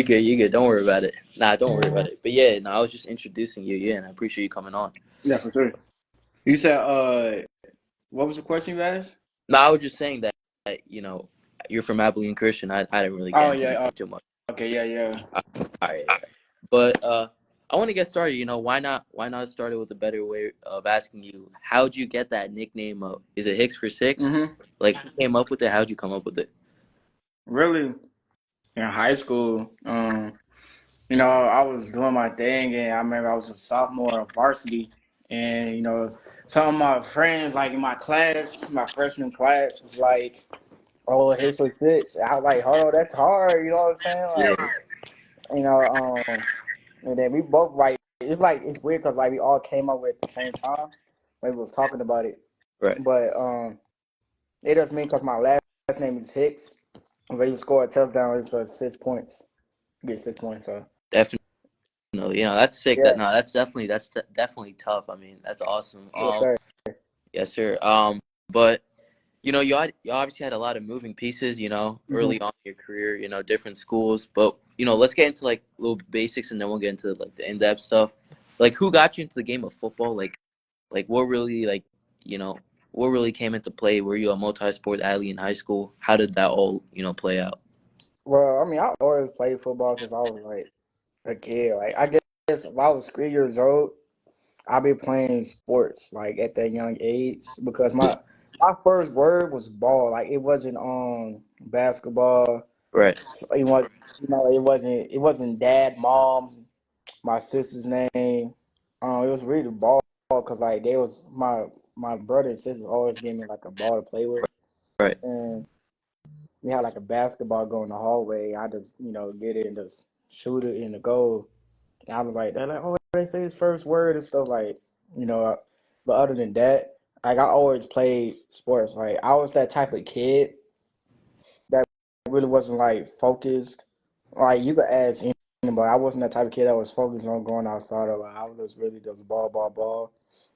good. You good. Don't worry about it. Nah, don't worry about it. But yeah, no, I was just introducing you. Yeah, and I appreciate you coming on. Yeah, for sure. You said, what was the question you asked? No, I was just saying that you're from Abilene Christian. I didn't really get Oh into yeah. that too much. Okay. Yeah. Yeah. All right, all right. But I want to get started. Why not start it with a better way of asking you? How'd you get that nickname of? Is it HicksForSix? Mhm. Like, who came up with it? How'd you come up with it? Really, in high school, I was doing my thing, and I remember I was a sophomore of varsity, and some of my friends, like in my class, my freshman class, was like, "Oh, here's for six." I was like, "Hold on, that's hard." You know what I'm saying? Yeah. Like, you know, and then we both like it's weird because like we all came up with it at the same time. When we was talking about it, Right. but it doesn't mean because my last name is Hicks. If you score a touchdown, it's 6 points. You get 6 points. So Definitely. That's sick. yeah, That's definitely tough. I mean, that's awesome. yes sir. Yes, sir. But you obviously had a lot of moving pieces, Hmm. early on in your career, different schools. But let's get into like little basics, and then we'll get into like the in-depth stuff. Like, who got you into the game of football? Like what really you know what really came into play? Were you a multi-sport athlete in high school? How did that all play out? Well, I mean, I always played football since I was like a kid. Like I guess if I was 3 years old, I'd be playing sports like at that young age because my first word was ball. Like it wasn't basketball. Right. It was it wasn't dad, mom, my sister's name. It was really ball because like they was my brother and sister always gave me like a ball to play with, Right. and we had like a basketball go in the hallway. I just get it and just shoot it in the goal. And I was like, they're like, oh, they say his first word and stuff like, you know. But other than that, like I always played sports. Like I was that type of kid that really wasn't like focused. Like you could ask anybody, I wasn't that type of kid that was focused on going outside. Or like I was just really just ball, ball, ball.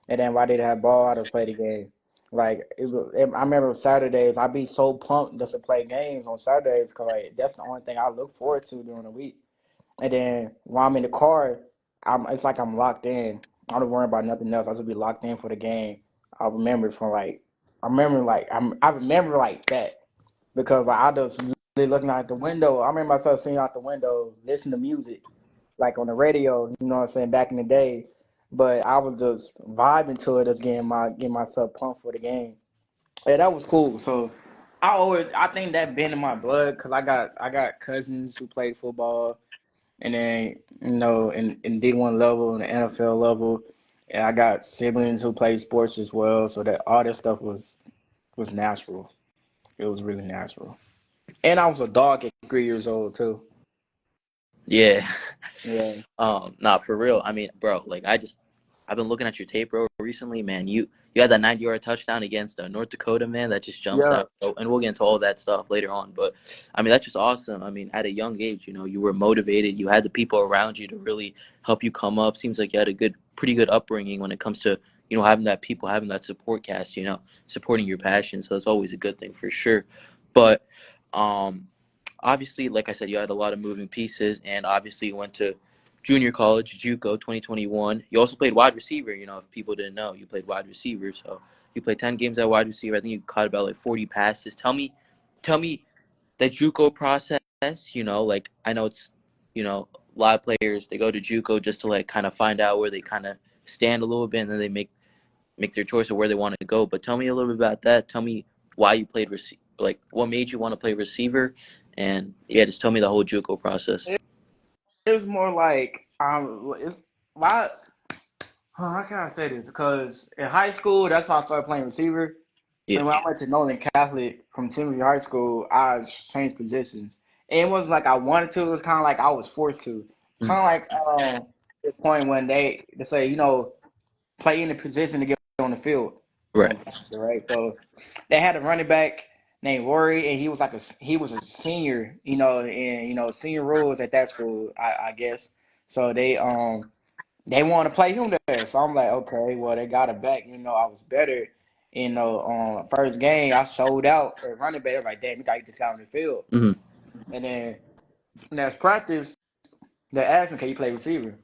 And then if I didn't have ball, I just play the game. Like I remember Saturdays, I'd be so pumped just to play games on Saturdays because like that's the only thing I look forward to during the week. And then while I'm in the car, it's like I'm locked in. I don't worry about nothing else. I just be locked in for the game. I remember from like I remember like that because like I just really looking out the window. I remember myself seeing out the window, listening to music like on the radio. You know what I'm saying? Back in the day, but I was just vibing to it, just getting myself pumped for the game. Yeah, that was cool. So I think that been in my blood because I got cousins who played football, and then in D1 level and the NFL level, and I got siblings who played sports as well. So that all that stuff was natural. It was really natural. And I was a dog at 3 years old too. Yeah. Yeah. Not for real. I mean, bro, like I've been looking at your tape, bro, recently, man. You had that 90-yard touchdown against North Dakota, man. That just jumps Yeah. out, bro. And we'll get into all that stuff later on. But I mean, that's just awesome. I mean, at a young age, you were motivated. You had the people around you to really help you come up. Seems like you had a pretty good upbringing when it comes to having that people, having that support cast, supporting your passion. So that's always a good thing for sure. But um, obviously, like I said, you had a lot of moving pieces, and obviously you went to junior college, JUCO, 2021. You also played wide receiver. If people didn't know, you played wide receiver. So you played 10 games at wide receiver. I think you caught about like 40 passes. Tell me the JUCO process. Like I know it's, a lot of players they go to JUCO just to like kind of find out where they kind of stand a little bit, and then they make their choice of where they want to go. But tell me a little bit about that. Tell me why you played like what made you want to play receiver, and yeah, just tell me the whole JUCO process. It was more like it's why. How can I say this? Because in high school, that's when I started playing receiver. Yeah. And when I went to Northern Catholic from Timothy High School, I changed positions. And it wasn't like I wanted to. It was kind of like I was forced to. Kind of like the point when they say, play in the position to get on the field. Right. Right. So they had a running back named Rory, and he was a senior, and senior rules at that school, I guess. So they want to play him there. So I'm like, okay, well they got it back. I was better. First game I sold out at running back. I was like, damn, we got to get this guy on the field. Hmm. And then next practice, They asked me, "Can you play receiver?"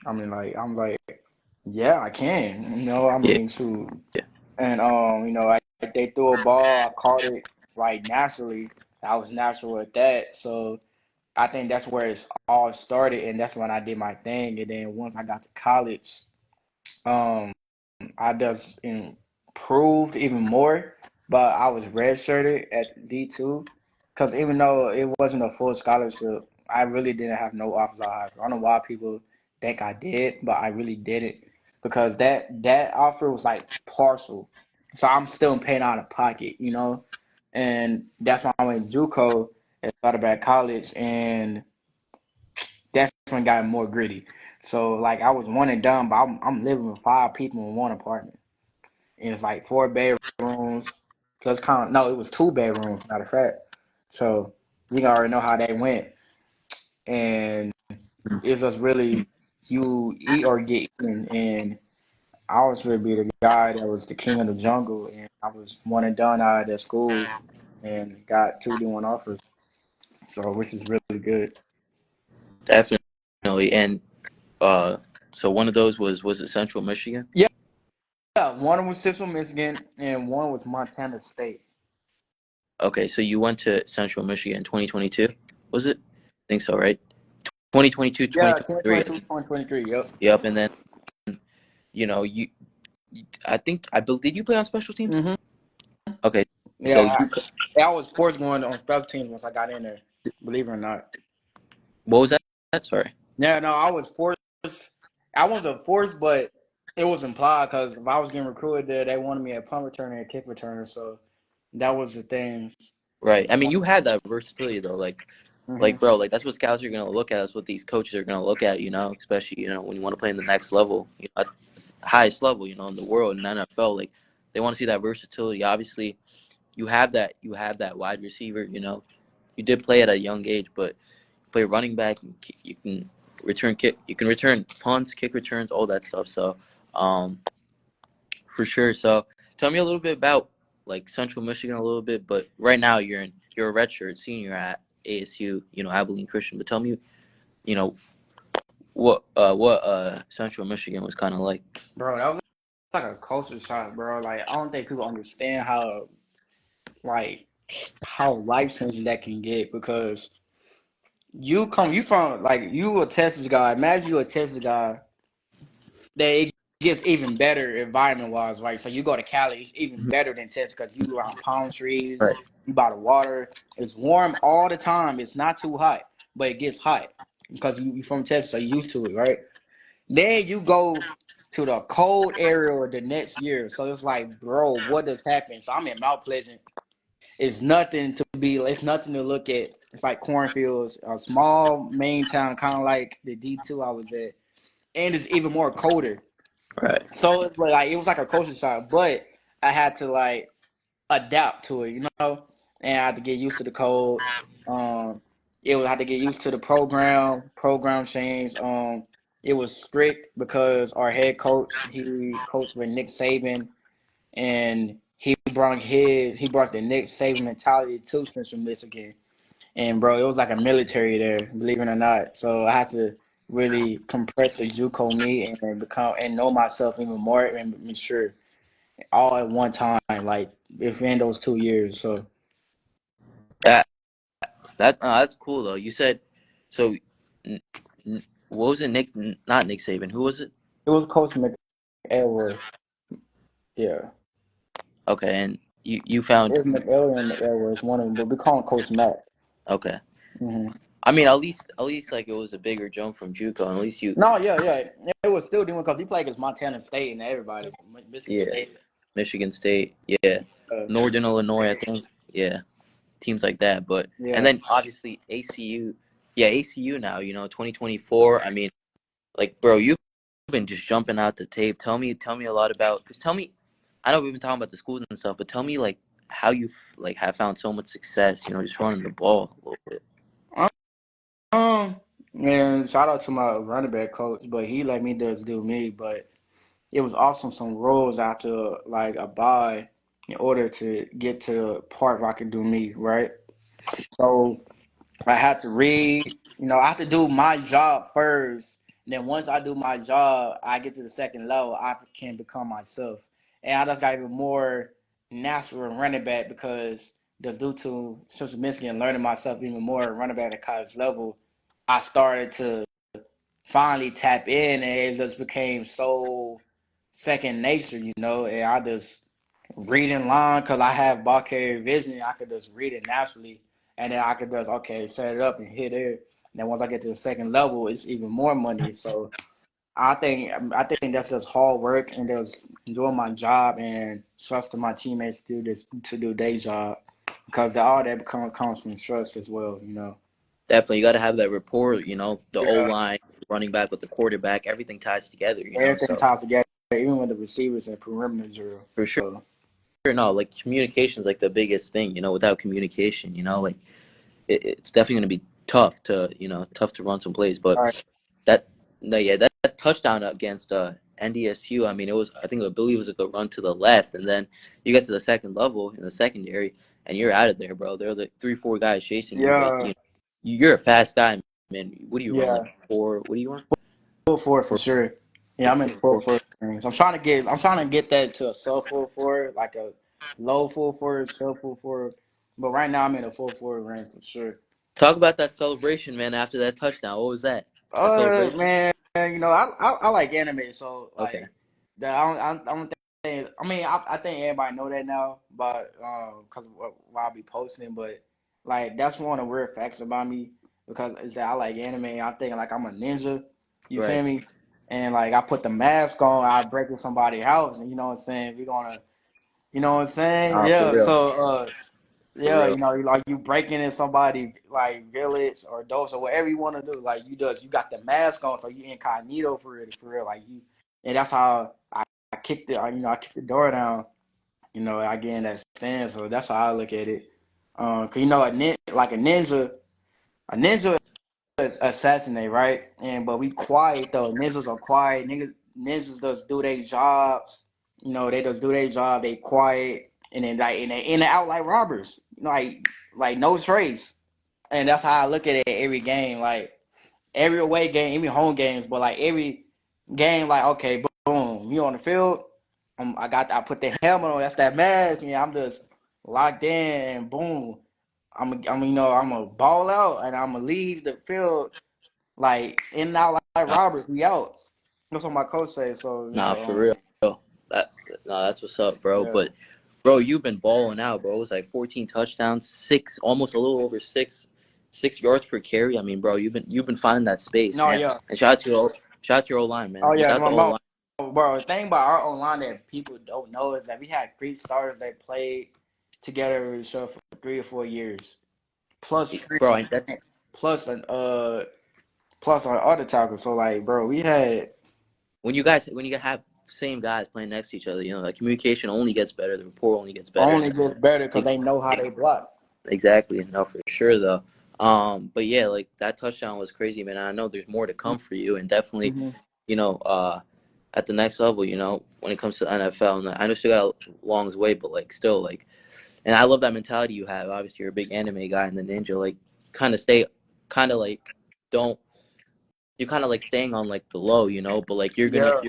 I mean, like, I'm like, "Yeah, I can." I Yeah, mean, shoot. And they threw a ball, I caught it like naturally. I was natural at that, so I think that's where it's all started, and that's when I did my thing. And then once I got to college, um, I just improved even more, but I was redshirted at D2 because even though it wasn't a full scholarship, I really didn't have no offers out high school. I don't know why people think I did, but I really didn't because that offer was like partial, so I'm still paying out of pocket. And that's why I went JUCO and started back college, and that's when it got more gritty. So like I was one and done, but I'm living with 5 people in one apartment and it's like 4 bedrooms. So it's kind of no, it was 2 bedrooms, matter of fact. So you already know how that went, and it's just really you eat or get eaten. And I was really be the guy that was the king of the jungle, and I was one and done out of that school, and got 2D1 offers. So which is really good. definitely. And uh, so one of those was it Central Michigan? Yeah, one was Central Michigan, and one was Montana State. Okay, so you went to Central Michigan in 2022, was it? I think so, right? 2022, Yeah, 2023. 2022, 2023. Yep. Yep, and then you I believe, did you play on special teams? Mhm. Okay, Yeah, so you I was forced going on special teams once I got in there. Believe it or not. what was that? Sorry. Yeah, no, I was forced. I wasn't forced, but it was implied because if I was getting recruited there, they wanted me at punt returner and kick returner. So that was the things. Right. I mean, you had that versatility though. Hmm. Bro, like that's what scouts are gonna look at. That's what these coaches are gonna look at. Especially when you want to play in the next level, at the highest level, in the world in the NFL. Like they want to see that versatility. Obviously, you have that. You have that wide receiver. You did play at a young age, but you play running back. You can return kick. You can return punts, kick returns, all that stuff. So, um, for sure. So tell me a little bit about like Central Michigan a little bit, but right now you're a redshirt senior at ASU, Abilene Christian. But tell me, you know, what Central Michigan was kind of like. Bro, that was like a culture shock, bro. Like I don't think people understand like how life changing that can get because you from like you a Texas guy. Imagine you a Texas guy that it gets even better environment wise, right? So you go to Cali, it's even Mhm. better than Texas because you around palm trees, Right. you by the water. It's warm all the time. It's not too hot, but it gets hot because you from Texas, so you used to it, right? Then you go to the cold area the next year, so it's like, bro, what has happened? So I'm in Mount Pleasant. It's nothing to be. It's nothing to look at. It's like cornfields, a small main town, kind of like the D2 I was at, and it's even more colder. Right. So it's like it was like a culture shock, but I had to like adapt to it, and I had to get used to the code. It was I had to get used to the program change. It was strict because our head coach he coached with Nick Saban, and he brought the Nick Saban mentality to Central Michigan. And bro, it was like a military there, believe it or not. So I had to really compress the JUCO me and become and know myself even more and mature all at one time, like within those 2 years. So That that's cool though. You said so. n- what was it? Not Nick Saban. Who was it? it was Coach McElroy. Yeah. Okay, and you found It was McElroy and McElroy. It's one of them, but we call him Coach Mac. okay. Hmm. I mean, at least like it was a bigger jump from JUCO. And at least you, No, yeah, yeah. It was still doing because he played against Montana State and everybody, Michigan yeah, State. Michigan State, yeah, Uh, Northern Illinois, I think, yeah, teams like that. But and yeah. then obviously ACU, yeah, ACU now. 2024. I mean, like, bro, you've been just jumping out the tape. Tell me a lot about. Cause tell me, I know we've been talking about the schools and stuff, but tell me like how you like have found so much success. Just running the ball a little bit. Um, and shout out to my running back coach, but he let me just do me. But it was also some rules I had to like abide in order to get to the part where I could do me, right? So I had to read. I have to do my job first. And then once I do my job, I get to the second level, I can become myself. And I just got even more natural in running back because just due to Central Michigan learning myself even more running back at college level, I started to finally tap in and it just became so second nature, and I just read in line because I have ball carrier vision. I could just read it naturally, and then I could just set it up and hit it. And then once I get to the second level, it's even more money. So I think that's just hard work and just doing my job and trusting my teammates to do their job because all that comes from trust as well. Definitely, you got to have that rapport. The O Yeah, line, running back with the quarterback, everything ties together. everything So ties together, even with the receivers and perimeter drill. for sure, So no, like communication is like the biggest thing. Without communication, like it's definitely going to be tough to run some plays. But all right, that, no, yeah, that touchdown against NDSU. I mean, I think I believe it was like a run to the left, and then you get to the second level in the secondary, and you're out of there, bro. There are like 3, 4 guys chasing you, but yeah, you're a fast guy, man. What do you run, like yeah. 4? What do you run? Full four for Four, sure. Yeah, four, I'm in the four, full four. four range. I'm trying to get that to a sub full four, like a low full four, sub full four. But right now I'm in a full four range for sure. Talk about that celebration, man. After that touchdown, what was that? That celebration? Man, I like anime, so Okay, like that. I don't think. I mean, I think everybody know that now, but because why I be posting it, but like that's one of the weird facts about me because is that I like anime. I think like I'm a ninja. You right. feel me? And like I put the mask on, I break in somebody's house, and you know what I'm saying. You know what I'm saying? For Yeah. real, So for yeah, real. like you breaking in somebody like village or those or whatever you want to do. Like you got the mask on, so you incognito for real. Like you, and that's how I kicked it. I kicked the door down. I get in that stand. So that's how I look at it. 'Cause a ninja is assassinate, right? But we quiet though. Ninjas are quiet. Ninjas just do their jobs. They just do their job. They quiet, and then like and they in and out like robbers. Like no trace. And that's how I look at it every game. Like every away game, even home games, but like every game, like okay, boom, you on the field. I put the helmet on. That's that mask. I'm just locked in, and boom, I'm a ball out, and I'm gonna leave the field like in and out like Nah, robbers. We out. That's what my coach says. So for real. That, no, that's what's up, bro. yeah. But bro, you've been balling out, bro. It was like 14 touchdowns, almost a little over six yards per carry. I mean, bro, you've been finding that space, No, man. yeah. And shout out to your O line, Oh man. yeah, Without the O line, bro. The thing about our online that people don't know is that we had three starters that played together with each other for 3 or 4 years, plus bro, and that's plus an plus our other tackle. So like, bro, we had when you have the same guys playing next to each other, like communication only gets better, the rapport only gets better, only and gets better because you, they know how they block. exactly, no, for sure though. But yeah, like that touchdown was crazy, man. I know there's more to come for you, and definitely, Mm-hmm. you know, at the next level, when it comes to the NFL, and I know you still got a long way, but like still, like, and I love that mentality you have. Obviously, you're a big anime guy, and the ninja, like, kind of stay, kind of like, don't you kind of like staying on like the low, but like Yeah,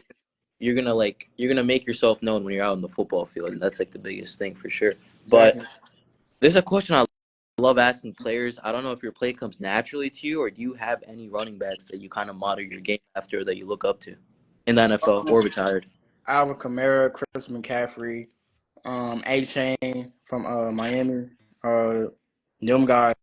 you're gonna make yourself known when you're out in the football field, and that's like the biggest thing for sure. But exactly. this is a question I love asking players. I don't know if your play comes naturally to you, or do you have any running backs that you kind of model your game after that you look up to in the NFL or retired? Alvin Kamara, Chris McCaffrey, A Chain from Miami, them guys.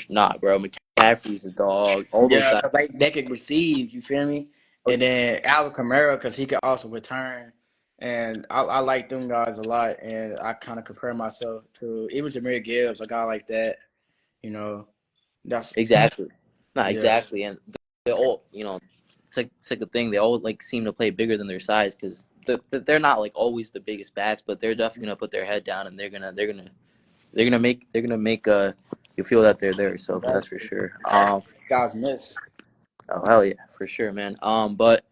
Not, bro. McCaffrey's a dog. All those Yeah, guys. cause they could receive. You feel me? Oh, And then Alvin Kamara, cause he could also return. And I like them guys a lot. And I kind of compare myself to even Jameer Gibbs, a guy like that. You know, that's exactly. Not yeah, exactly, and they all, it's like a thing. They all like seem to play bigger than their size because they're not like always the biggest backs, but they're definitely gonna put their head down and they're gonna make you feel that they're there. So that's for exactly. sure. Guys miss. Oh hell yeah, for sure, man. But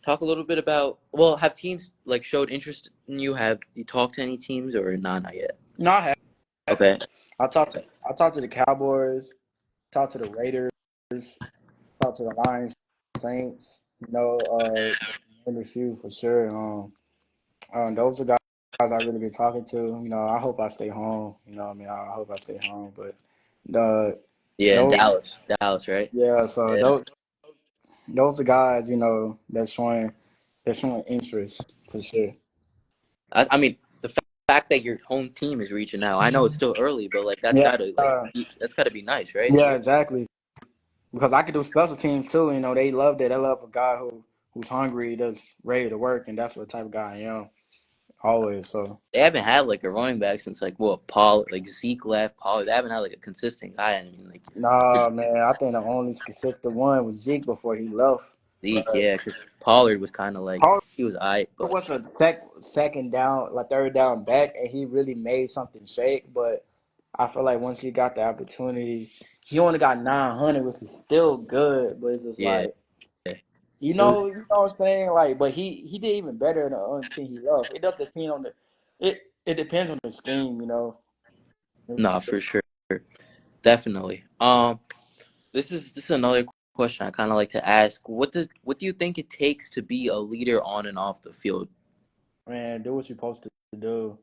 talk a little bit about, well, have teams like showed interest in you? Have you talked to any teams or not yet? No, I have. Okay. I talked to the Cowboys, talked to the Raiders, talked to the Lions, Saints. Name a few for sure. Those are guys I really been talking to. I hope I stay home. I mean, I hope I stay home. But the Yeah, in those, Dallas, right? yeah. So Yeah. those are guys, that's showing interest for sure. I mean, the fact that your home team is reaching out. I know it's still early, but like Yeah, that's gotta be nice, right? yeah, exactly. Because I could do special teams too. They love that. They love a guy who's hungry, that's ready to work, and that's what type of guy I am always. So They haven't had like a running back since like what Paul, like Zeke left. Paul, they haven't had like a consistent guy. I mean, like nah, man, I think the only consistent one was Zeke before he left. Zeke, But yeah, because Pollard was kind of like Paul he was alright, but was a second down, like third down back, and he really made something shake. But I feel like once he got the opportunity, he only got 900, which is still good. But it's just yeah, like. it was What I'm saying? Like, but he did even better than the other team he left. It does depend on it depends on the scheme. nah for sure, definitely. This is another question I kind of like to ask. What do you think it takes to be a leader on and off the field? Man, do what you're supposed to do.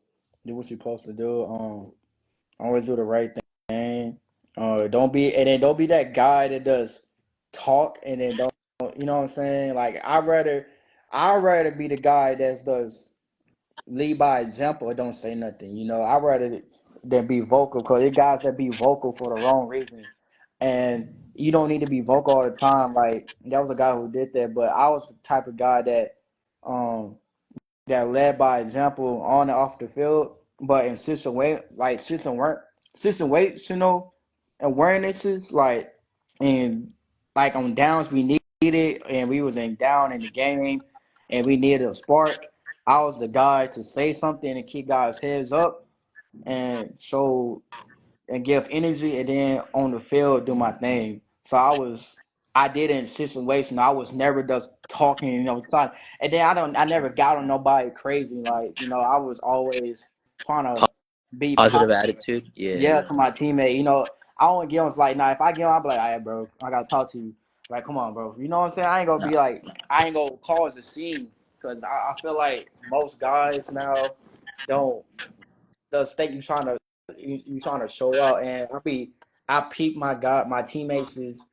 Do what you're supposed to do. Always do the right thing. Don't be that guy that does talk and then don't. You know what I'm saying? Like I'd rather be the guy that does lead by example or don't say nothing. I'd rather than be vocal because it guys that be vocal for the wrong reasons. And you don't need to be vocal all the time. Like that was a guy who did that, but I was the type of guy um that led by example on and off the field, but in situational awarenesses, and like on downs we needed, and we was in down in the game, and we needed a spark. I was the guy to say something and keep guys' heads up and show and give energy, and then on the field do my thing. So I did it in situation. I was never just talking, and then I never got on nobody crazy. Like, I was always trying to be Positive positive. attitude, yeah. Yeah, to my teammate. I don't get on. It's like, nah, if I get on, I'll be like, all right, bro, I gotta talk to you. Like, come on, bro. You know what I'm saying? I ain't gonna Nah, be like, I ain't gonna cause a scene because I feel like most guys now don't does think you trying to show out, and I peep my teammates'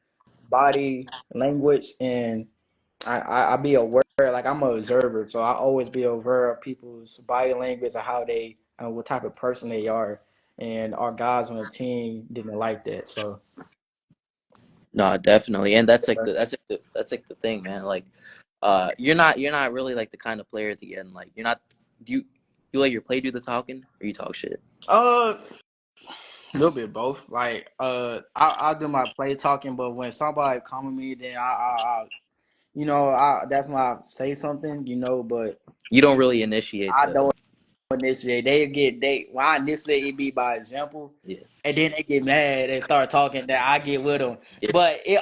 body language, and I be aware, like I'm an observer, so I always be aware of people's body language and how they and what type of person they are, and our guys on the team didn't like that, so no, definitely, and that's like the thing, man. Like, you're not really like the kind of player at the end. Like, you're not. Do you let your play do the talking, or you talk shit? uh a little bit both. Like I do my play talking, but when somebody come with me, then I that's when I say something, but You don't really initiate I the don't initiate. When I initiate, it be by example, yeah and then they get mad and start talking. That I get with them, yeah. but it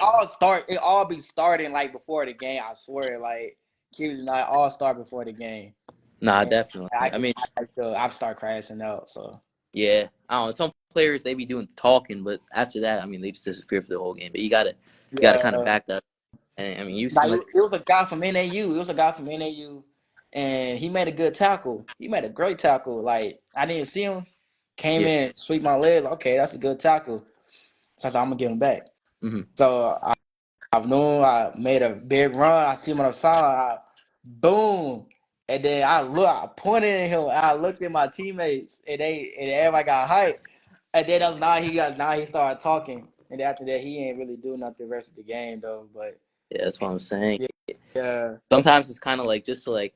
all be starting like before the game. I swear, like kids and I all start before the game, Nah, and definitely. I mean, I start crashing out. So yeah. I don't know. Some players they be doing talking, but after that, I mean, they just disappear for the whole game. But you gotta kind of yeah, back that. And I mean, you seem like like it was a guy from NAU. It was a guy from NAU, and he made a good tackle. He made a great tackle. Like I didn't see him, came yeah. in, sweep my leg. Okay, that's a good tackle. So I said, I'm gonna give him back. Mm-hmm. So I've known I made a big run. I see him on the side. Boom. And then I pointed at him. I looked at my teammates, and everybody got hyped. And then now he started talking. And after that, he ain't really do nothing the rest of the game though. But Yeah, that's what I'm saying. yeah, Sometimes it's kind of like just to like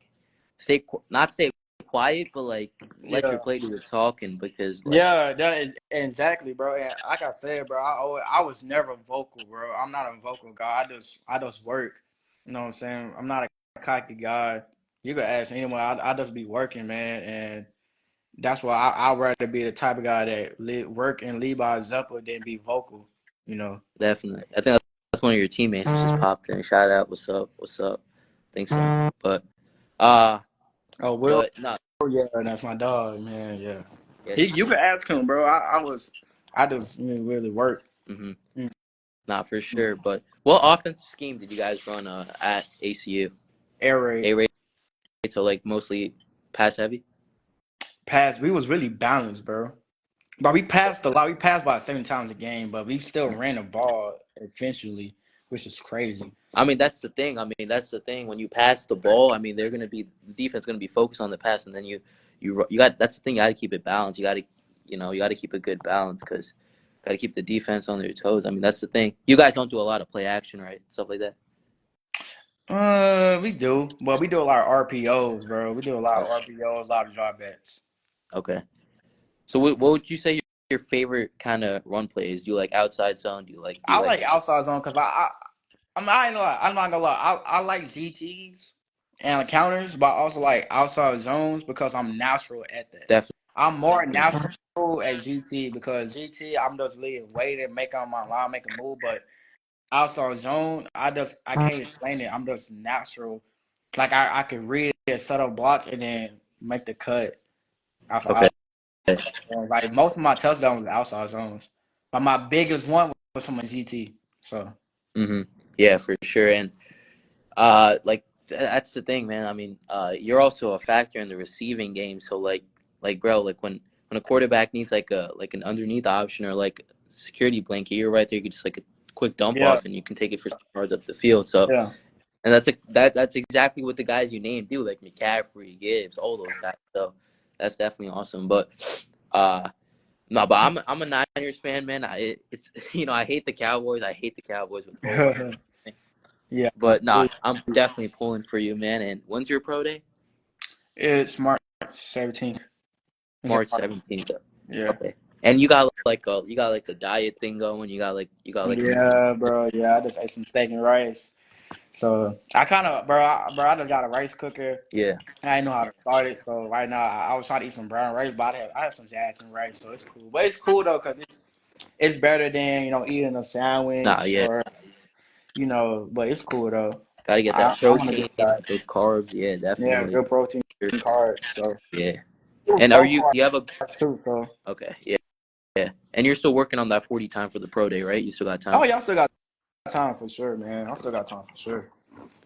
not stay quiet, but like let yeah, your play do the talking because like yeah. That is exactly, bro. And like I said, bro, I was never vocal, bro. I'm not a vocal guy. I just work. You know what I'm saying? I'm not a cocky guy. You could ask anyone. I just be working, man, and that's why I'd rather be the type of guy that work and lead by example than be vocal. You know. definitely. I think that's one of your teammates that just popped in. Shout out, what's up, what's up? Think so, but uh, Oh, Will, but no, yeah, that's my dog, man. Yeah, yes, you could ask him, bro. I was. I just really work. Mm-hmm. Mm. Not for sure. But what offensive scheme did you guys run at ACU? Air raid. A rate, so like mostly pass heavy. Pass. We was really balanced, bro. But we passed a lot. We passed about 7 times a game, but we still ran the ball eventually, which is crazy. I mean, that's the thing. I mean, that's the thing. When you pass the ball, I mean, the defense going to be focused on the pass, and then you got. That's the thing. You got to keep it balanced. You got to keep a good balance because got to keep the defense on their toes. I mean, that's the thing. You guys don't do a lot of play action, right? Stuff like that. We do, but we do a lot of RPOs, bro. We do a lot Oh, of RPOs, a lot of drop backs. okay. So what would you say your favorite kind of run plays? Do you like outside zone? Do you I like like outside zone because I ain't gonna lie. I'm not gonna lie. I like GTs and counters, but I also like outside zones because I'm natural at that. definitely? I'm more natural at GT because GT I'm just leading waiting, making on my line, make a move, but outside zone, I can't explain it. I'm just natural. Like I can read it, set up block, and then make the cut after Okay. outside. Like most of my touchdowns was outside zones, but my biggest one was from a GT. So Mm-hmm. Yeah, for sure. And like that's the thing, man. I mean, you're also a factor in the receiving game. So like bro, like when a quarterback needs like an underneath option or like security blanket, you're right there. You can just like a quick dump yeah, off and you can take it for yards up the field. So yeah. and that's exactly what the guys you named do, like McCaffrey, Gibbs, all those guys. So that's definitely awesome. But uh no, but I'm a Niners fan, man. It's I hate the Cowboys. I hate the Cowboys with the whole heart. Yeah, But nah, I'm definitely pulling for you, man. And when's your pro day? it's March 17th. It's in March March. 17th. Yeah. Okay. And you got like a diet thing going. You got like some. Yeah, bro. Yeah, I just ate some steak and rice. So I kind of, I just got a rice cooker. Yeah. I didn't know how to start it. So right now, I was trying to eat some brown rice, but I have some jasmine rice, so it's cool. But it's cool though, cause it's better than eating a Nah. sandwich Yeah. or But it's cool though. Gotta get that I'm on a good protein, diet. those carbs. Yeah, Yeah, definitely. good protein carbs. So Yeah. good And are bone you? Do you have a? carbs too. So Okay. Yeah. Yeah. And you're still working on that 40 time for the pro day, right? You still got time y'all still got time for sure, man. I still got time for sure.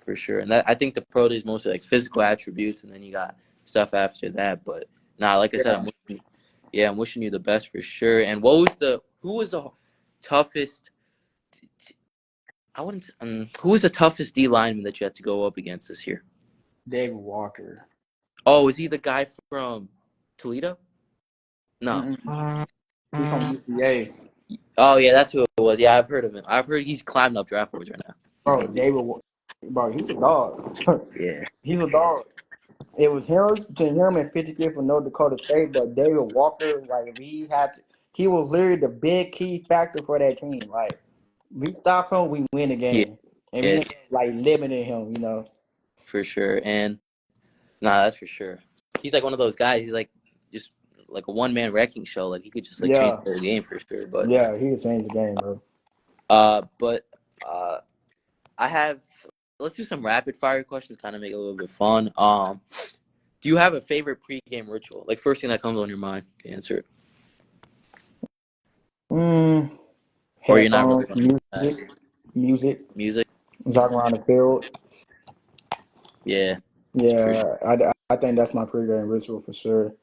for sure. And that I think the pro day is mostly like physical attributes, and then you got stuff after that. But nah, like I said, Yeah, I'm wishing you the best for sure. And who was the toughest? I wouldn't. Who was the toughest D lineman that you had to go up against this year? David Walker. Oh, is he the guy from Toledo? No. Mm-mm. He's from UCA. Oh yeah, that's who it was. Yeah, I've heard of him. I've heard he's climbing up draft boards right now. He's Bro, gonna be. bro, he's a dog. Yeah. He's a dog. It was him between him and 50th from North Dakota State, but David Walker, like he was literally the big key factor for that team. Like we stop him, we win the Yeah. game, and we Yeah, ain't like limiting him. for sure. And nah, that's for sure. He's like one of those guys. He's like just like a one man wrecking show. Like he could just like change Yeah, the whole game for sure. But yeah, he would change the game, bro. but uh, I have. Let's do some rapid fire questions. Kind of make it a little bit fun. Do you have a favorite pregame ritual? Like first thing that comes on your mind, you can answer it. Mm, Or you're not really headphones, on that. music, Music. jogging around the field. Yeah, for sure. Yeah, I think that's my pregame ritual for sure.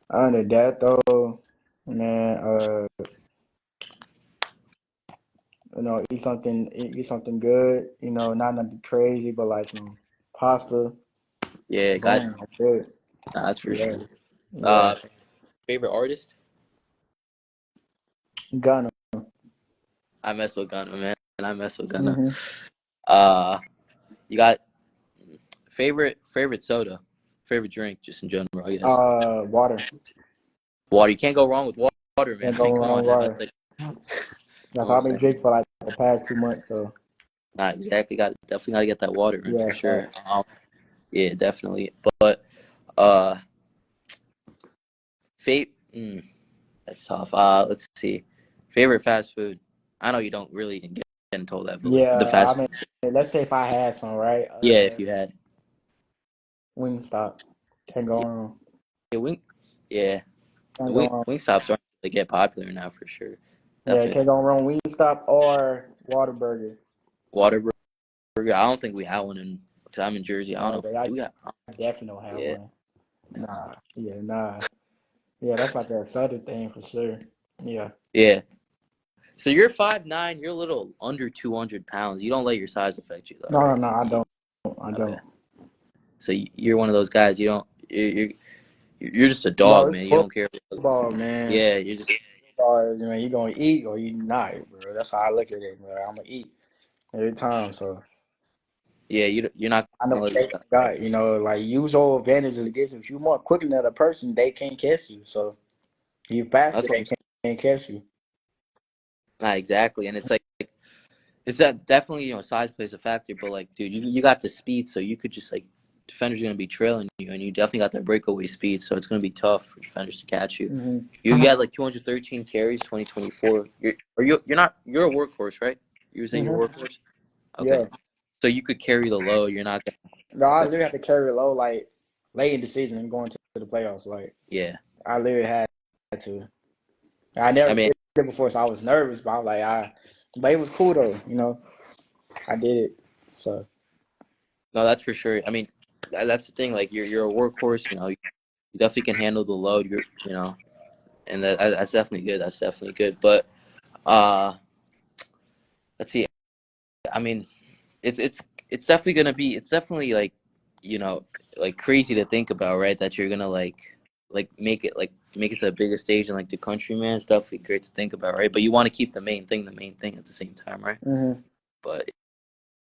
Other than that, though, man, eat something good. Not nothing crazy, but like some pasta. Yeah, got. Boom, that's it. Nah, that's for Yeah, sure. yeah. Uh, favorite artist? Ghana. I mess with Gunna, man. I mess with Gunna. hmm Uh, you got favorite soda, favorite drink, just in general, I guess. Water. Water. You can't go wrong with water, man. Can't I go mean, come wrong on with now. That's water. like That's what all I'm I've been saying. drinking for like the past 2 months. So Nah, exactly. Definitely got to get that water in for yeah, sure. facts. Yeah, definitely. But uh, fate. That's tough. Let's see. Favorite fast food. I know you don't really get into all that, but like the Yeah, I fast mean, food. let's say if I had some, right? Yeah, if you had. Wingstop. Can't go Yeah, wrong. yeah, Can't go wrong. Wingstops are starting to get popular now for sure. Yeah, Definitely can't go wrong. Wingstop or Whataburger. Whataburger. I don't think we have one in. Cause I'm in Jersey. I don't Oh, know. okay, Do we have? I definitely don't have Yeah. one. Nah, yeah, nah. Yeah, that's like a southern thing for sure. Yeah. Yeah. So you're 5'9". You're a little under 200 pounds. You don't let your size affect you, though, No, no, right? no, I You, don't. I okay. don't. So you're one of those guys. You don't. You're just a Bro, dog, it's man. You don't care. football, man. Yeah. You're just. Football is, you gonna eat or you not, bro. That's how I look at it, bro. I'm gonna eat every time, so Yeah. You're not I know gonna what let your they size. got. Like use your advantages against you. If you more quicker than a person, they can't catch you. So you faster, That's what they I'm saying. can't catch you. Not exactly. And it's like. It's that definitely size plays a factor, but like dude, you got the speed, so you could just like defenders are gonna be trailing you, and you definitely got that breakaway speed, so it's gonna be tough for defenders to catch you. Hmm. You had like 213 carries, 2024. You're not you're a workhorse, right? You were saying you're a Hmm. workhorse. Okay, Yeah. so you could carry the load. You're not No, I gonna. literally have to carry it low, like late in the season and going to the playoffs. Like Yeah, I literally had to. I I never mean, did it before, so I was nervous, but I was like, but it was cool though. I did it. So. no, that's for sure. I mean, that's the thing. Like you're a workhorse. You definitely can handle the load. And that's definitely good. That's definitely good. But uh, let's see. I mean, it's definitely gonna be. It's definitely like, you know, like crazy to think about, right? That you're gonna make it to the biggest stage in like the country, man. It's definitely great to think about, right? But you want to keep the main thing at the same time, right? Hmm. But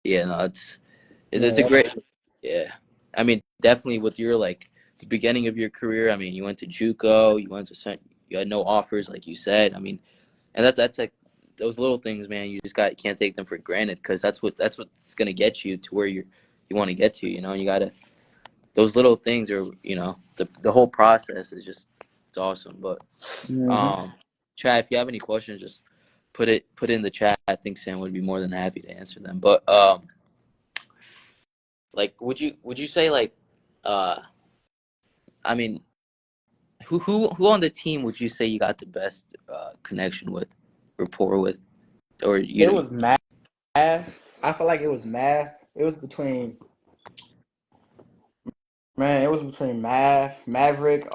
yeah, no, it's a Yeah. great, yeah. I mean, definitely with your like the beginning of your career. I mean, you went to JUCO, you had no offers, like you said. I mean, and that's like those little things, man. You just can't take them for granted because that's what's gonna get you to where you want to get to. And you gotta those little things are the whole process is just it's awesome. But Hmm. um, Chad, if you have any questions, just put it in the chat. I think Sam would be more than happy to answer them. But like, would you say like uh, I mean, who on the team would you say you got the best connection with, rapport with, or It was math. I feel like it was math. It was between it was between math, Maverick,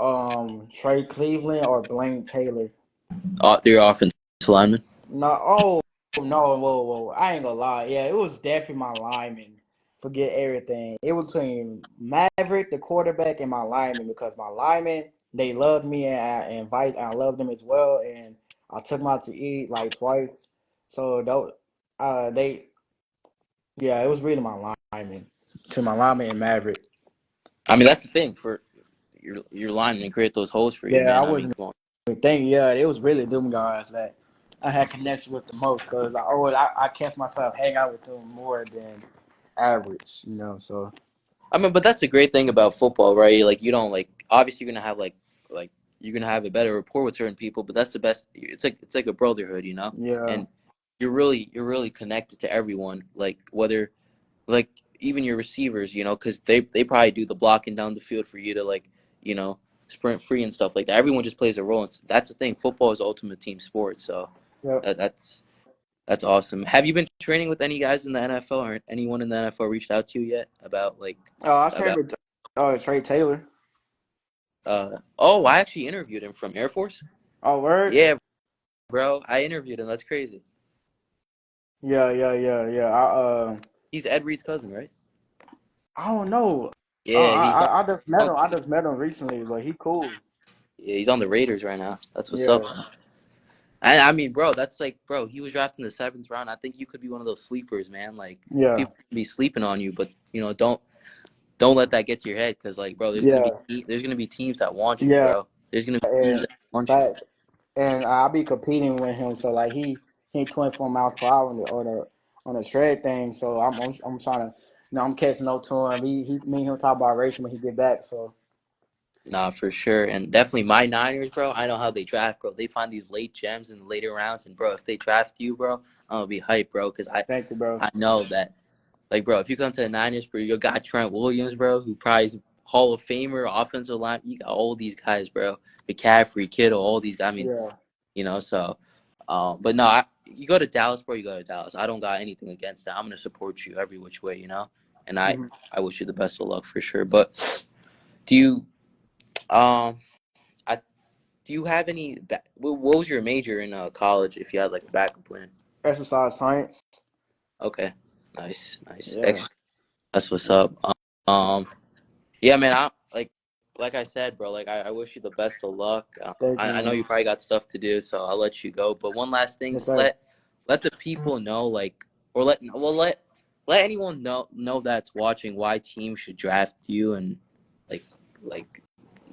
Trey Cleveland or Blaine Taylor. their offensive lineman? No, oh no, whoa, whoa! I ain't gonna lie. Yeah, it was definitely my lineman. Forget everything. It was between Maverick, the quarterback, and my lineman because my linemen they loved me and I loved them as well. And I took them out to eat like twice. So they yeah, it was really my lineman to my lineman and Maverick. I mean, that's the thing for your lineman to create those holes for you, Yeah, I man. I mean, wasn't come on. thinking. Yeah, it was really them guys that I had connection with the most because I catch myself hang out with them more than average. So I mean, but that's the great thing about football, right? Like, you don't like obviously you're gonna have like you're gonna have a better rapport with certain people, but that's the best. It's like a brotherhood. yeah, And you're really connected to everyone. Like whether like even your receivers, because they probably do the blocking down the field for you to like you know sprint free and stuff like that. Everyone just plays a role. And that's the thing. Football is ultimate team sport. So yeah. that's awesome. Have you been training with any guys in the NFL or anyone in the NFL reached out to you yet about like Oh, I was about training with Trey Taylor. oh, I actually interviewed him from Air Force. Oh, word. Yeah, bro, I interviewed him. That's crazy. Yeah, yeah, yeah, yeah. He's Ed Reed's cousin, right? I don't know. Yeah, he's on. I just met him. I just met him recently, but he cool. Yeah, he's on the Raiders right now. That's what's up. Yeah, I mean, bro, that's like, bro, he was drafted in the seventh round. I think you could be one of those sleepers, man. Like yeah, people be sleeping on you, but don't let that get to your head, because like, bro, yeah, there's gonna be teams that want you, yeah. bro. There's gonna be teams And that want you. back, and I'll be competing with him. So like he 24 miles per hour on the shred thing. So I'm trying to, I'm catching up to him. Me and him talk about racing when he get back. So Nah, for sure, and definitely my Niners, bro. I know how they draft, bro. They find these late gems in the later rounds, and bro, if they draft you, bro, I'm gonna be hyped, bro, because I thank you, bro. I know that, like, bro, if you come to the Niners, bro, you got Trent Williams, bro, who probably is Hall of Famer, offensive line. You got all these guys, bro. McCaffrey, Kittle, all these guys. I mean, Yeah, so But no, you go to Dallas, bro. You go to Dallas. I don't got anything against that. I'm gonna support you every which way, And Hmm. I wish you the best of luck for sure. But do you um I do you have any? What was your major in college? If you had like a backup plan. Exercise science. Okay, nice, nice. Yeah. That's what's up. Um, yeah, man. Like I said, bro. Like I wish you the best of luck. Thank you, I know you man. probably got stuff to do, so I'll let you go. But one last thing, Yes, just sir. let the people know, like, or let anyone know that's watching why teams should draft you and like like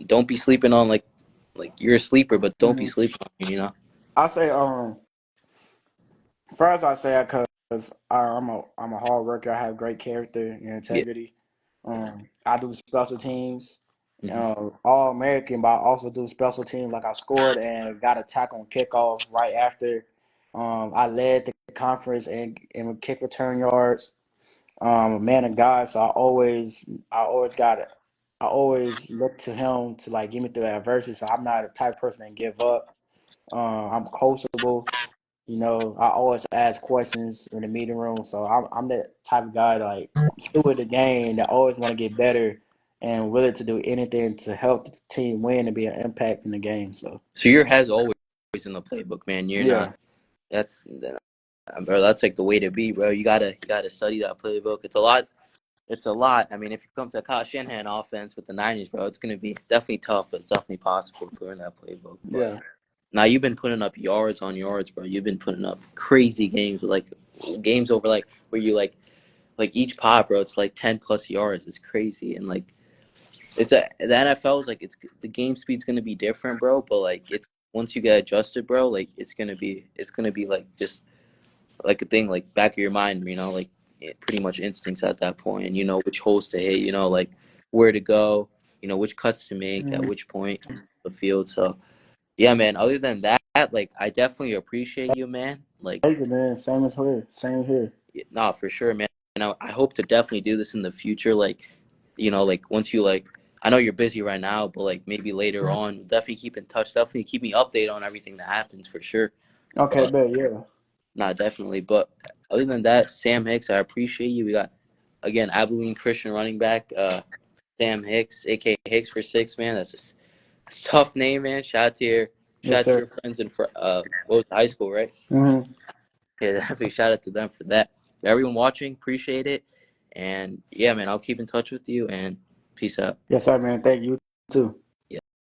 don't be sleeping on like you're a sleeper, but don't be Hmm. sleeping on me. I say, first I say that because I'm a hard worker. I have great character and Yeah. integrity. I do special teams, Hmm. all American, but I also do special teams. Like I scored and got a tackle on kickoff right after. I led the conference in kick return yards. A man of God, so I always look to him to like get me through adversity. So I'm not a type of person that give up. I'm coachable. I always ask questions in the meeting room. So I'm that type of guy like through the game that always want to get better and willing to do anything to help the team win and be an impact in the game. So So your head's always in the playbook, man. You're not. yeah, Bro. That's like the way to be, bro. You gotta study that playbook. It's a lot. It's a lot. I mean, if you come to a Kyle Shanahan offense with the Niners, bro, it's gonna be definitely tough, but it's definitely possible to learn that playbook. But yeah. now you've been putting up yards on yards, bro. You've been putting up crazy games with like games over like where you like each pot, bro. It's like 10 plus yards. It's crazy and like the NFL is like the game speed's gonna be different, bro. But like it's once you get adjusted, bro, like it's gonna be like just like a thing like back of your mind, like pretty much instincts at that point, and you know which holes to hit, like where to go, which cuts to make at Mm, which point of the field. So yeah, man. Other than that, like I definitely appreciate you, man. Like, thank you, man. Same as here. Same here. nah, for sure, man. And I hope to definitely do this in the future. Like, like once you like, I know you're busy right now, but like maybe later on, definitely keep in touch. Definitely keep me updated on everything that happens for sure. Okay, But bet, yeah. not definitely. But other than that, Sam Hicks, I appreciate you. We got again Abilene Christian running back, Sam Hicks, aka HicksForSix, man. That's a tough name, man. Yes, shout out to sir. your friends in what was it, high school, right? Hmm. Yeah, definitely shout out to them for that. Everyone watching, appreciate it. And yeah, man, I'll keep in touch with you and peace out. Yes, sir, man. Thank you too.